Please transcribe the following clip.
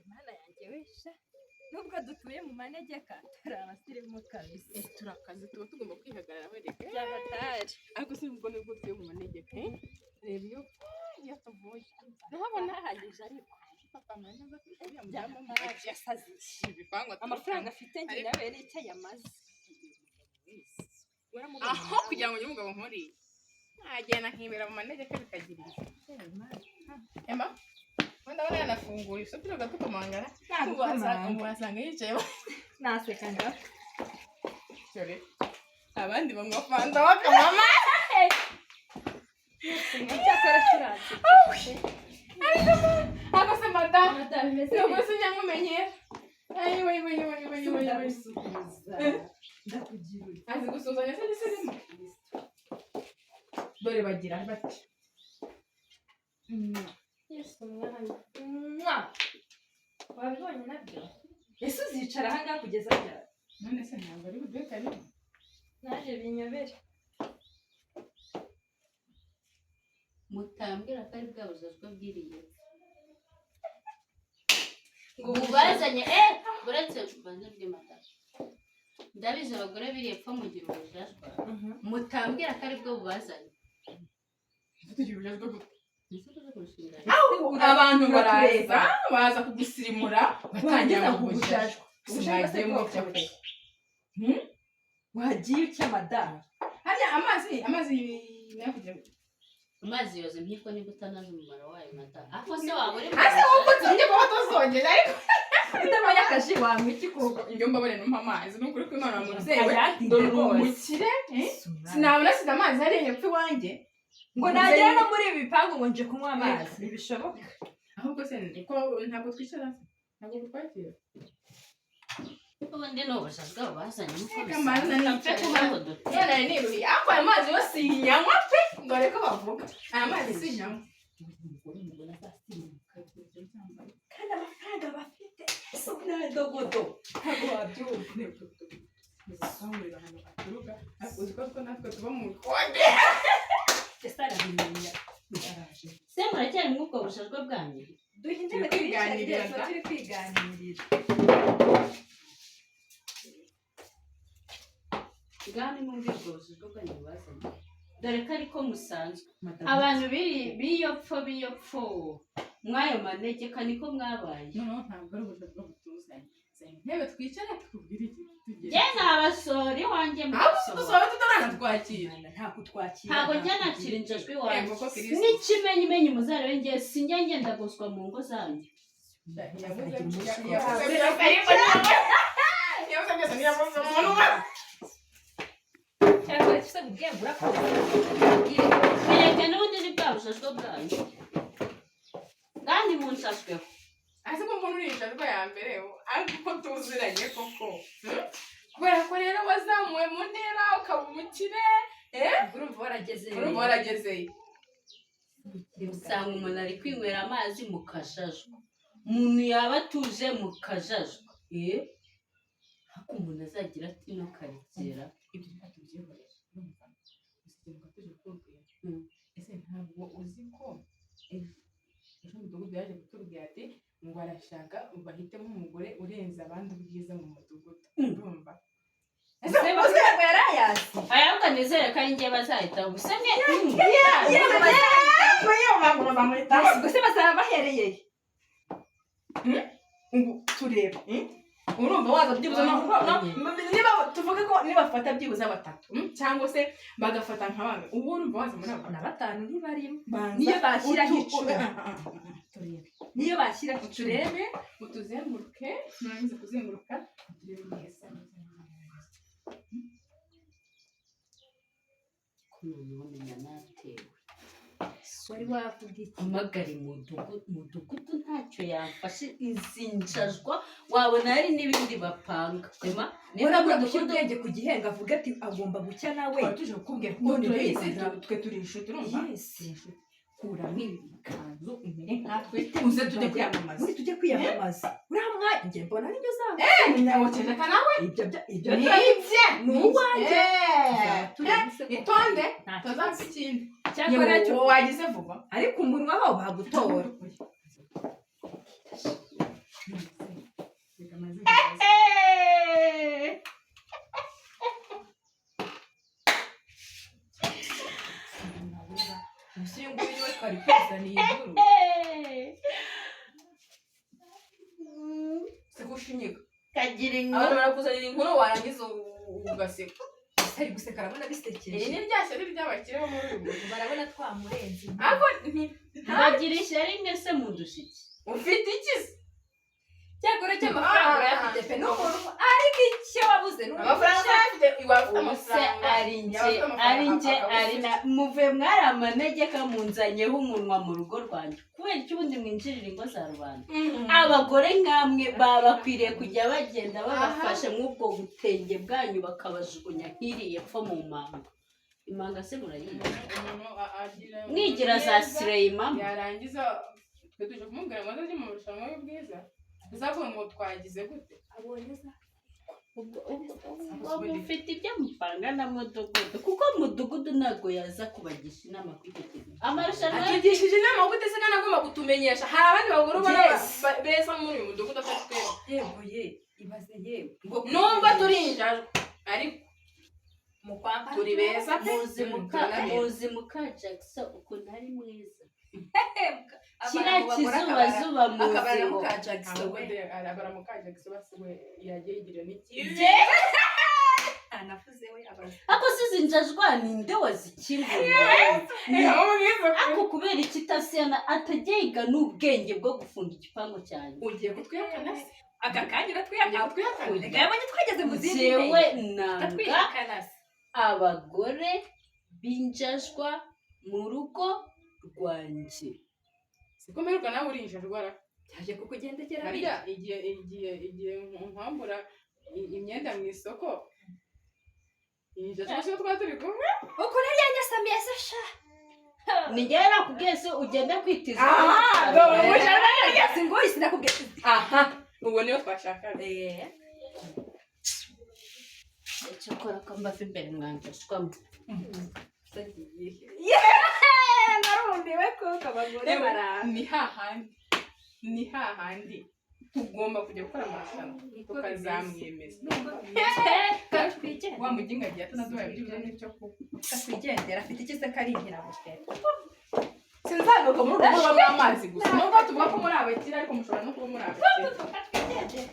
Mana yanjye wesha nubwo dutuye mu manegeka turi abasirimu kabisa turakaze tuba tugomba kwihagarara bareka byabatari ariko sinubwo nubwo tuye mu manegeka reba iyo tuvuye nahabona hahagije ariko papa mwana bakuriya byamamaje yasazishe ibipangu amafaranga afite njye nawe n'icyo yamaze aho kugira ngo uyu mugabo nkuri nagenda nkibera mu manegeka bikagira Emma ndabona yanafunguye isoko tugakomangana wasanga yicaye naseka nga cyore abandi banywa fanta bakamama icyakora kirazi ako se madame meze nubwo se nyamumenyera ayiwe ndakugira azi gusuzanya se n'isirimu dore bagira bati Yesu mwana wabibonye nabyo Yesu uzicara aha ngaha kugeza ryari none se ntabwo ari budekane naje binyobere mutambwira ko ari bwabuzazwa bwiriye ngo mubazanye uretse ubanze bw'imata ndabizi abagore biriye pfa mugira ubujajwa mutambwira ko ari bwo bubazanye tugira ubujajwa gute abantu baraza baza kugusirimura batangiza kubujajwa sinagiye mu cyakwe wagiye ucya madame hariya amazi nakugira amazi yoza impyiko niba utanazi umumaro wayo mata ako se waba uri ase uko tujye kuba tuzongera ariko utamenya akaji wanywa iki kuko iyo mbabare numpa amazi nukuri ko Imana muzewe ndore umukire sinabona sida amazi hariya hepfo iwanjye ngo nagera no muri ibi bipangu ngo nje kunywa amazi ntibishoboka ahubwo se niko ntabwo twicara ntabwo twakira ubundi ni ubujajwa bubazanye nk'uko amazi none niruye ako aya mazi yo sinyanywa pe dore ko bavuga aya mazi sinyanywa kandi amafaranga bafite ese n'adogodo ntabwo wabyumva Sangurira hano aturuka uziko ko natwe tuba mu konde ese arabimenya baraje se muracyari muri ubwo bujajwa bwanyu duhindure kwiganirira turi kwiganirira bwami muri ubwo bujajwa bwanyu bubazanye dore ko ariko musanzwe abantu b'iyo pfo mwayo manegeka niko mwabaye no ntabwo ari ubujajwa butuzanye ntebe twicara tukubwira iki tugeze njye nabasora iwanjye dusaba tutaranatwakira nta kutwakira ntabwo njya nakira injajwi iwanjye kuko Kristo n'ikimenyimenyi muzarebe njye sinjya ngenda guswa mu ngo zanyu cyangwa ese ubwengura ko bireke n'ubundi ni bwa bujajwa bwanyu kandi munshashweho ase ko mbona uri injajwa ya mbere ariko tuziranye koko kubera ko rero wazamuwe mu ntera ukaba umukire urumva waragezeyo usanga umuntu ari kwinywera amazi mu kajajwa umuntu yaba atuje mu kajajwa ariko umuntu azagira ati no karekera ibyo ntatubyihorera urumva usigaye tuje kubwira ese ntabwo uzi ko ejo umudugudu yaje kutubwira ati ngo arashaka bahitemo umugore urenze abandi ubwiza mu mudugudu urumva ese bose yarayazi ayabwa nizere ko ari njye bazahita gusa gusa basaba bahereye tureba urumva waza byibuze niba tuvuge ko nibafata byibuze batatu cyangwa se bagafata nka bamwe ubu urumva waza muri abo na batanu ntibarimo niyo bashyiraho icumi niyo bashyiraho turebe utuzenguruke nurangiza kuzenguruka turebe neza umuntu wamenya natewe wari wavuga iki amagari mudugudu ntacyo yamfashe izi njajwa wabona hari n'ibindi bapanga niba gushyira ubwenge ku gihenga avuga ati agomba gucya nawe tuje kukubwira ko none twe turi inshuti urumva kuramo ibikanzu umere nkatwe uze tujye kwiyamamaza tujye kwiyamamaza uriya mwanya njye mbona nibyo zabo wokereka nawe ibyo ni ibye ni uwanjye itonde tazapfa ikindi cyakora cyo wagize vuba ariko umunwa ho bagutora kuzaniye inkuru sikushimika kagira abantu inkuru barakuzanira inkuru warangiza ugaseka ari guseka arabona iri bisekeje ni rya shyari ry'abakire bo muri uyu mujyi barabona twamurenze ariko bagira ishyari mwese mudushiki ufite iki se cyakora cy'amafaranga urayafite pe n'umuntu ariko icyo wabuze amafaranga urayafite iwafite ubuse amafaranga ari nje ari na muve mwari amanegeka munzanyeho umunwa mu rugo rwanjye kubera icyo ubundi mwinjirira ingo za rubanda abagore nk'amwe baba bakwiriye kujya bagenda babafashe nk'ubwo butenge bwanyu bakabajugunya nk'iriye epfo mu manga imanga se murayizi mwigira za sireyimama yarangiza twe tuje kumubwira ngo azajye mu marushanwa y'ubwiza uzavuga ngo twagize gute abonye za ubu ufite ibyo mupanga na mudugudu kuko mudugudu ntabwo yaza kubagisha inama kuri icyo kintu amarushanwa atugishije inama gute se kandi agomba kutumenyesha hari abandi bagore ubona beza muri uyu mudugudu atatwera yego ye ibaze yewe nubwo turi injajwe ariko mu kwambara turi beza pe muzi muka Jackson ukuntu ari mwiza kiriya kizubazuba akabara muziho muka Jackson arabara mukaje gisiba we yagiye yigira n'iki anafuze we abaza ako sizinjajwa ninde wazikinguye ako kubera ikitasiyana atajya yiga n'ubwenge bwo gufunga igipangu cyanjye ugiye kutwihakana se aka kanya uratwihakana reka yabonye twageze mu zindi jewe nanga twihakana abagore b'injajwa mu rugo rwanjye siko mperuka nawe uri injajwa cyaje kukugendekera harya igihe nkwambura imyenda mu isoko injajwa se twaba turi kumwe uko nari yanyasamiye se sha nigera nakubwiye se ugende kwitiza ngo sinakubwiye aha ubwo niyo twashakaga cyokora ko mbava imbere mwanjashwamo narumiwe kuko abagore bara ni hahandi tugomba kujya gukora amarushanwa tukazamwemeza wa muginga agiye atanaduhaye ibyo n'icyo kuba twigendera afite iki se kari inkiramutera sinzagaruka muri urwo rugo rw'amazi gusa nubwo tuvuga ko muri abakire ariko mushobora no kuba muri abakire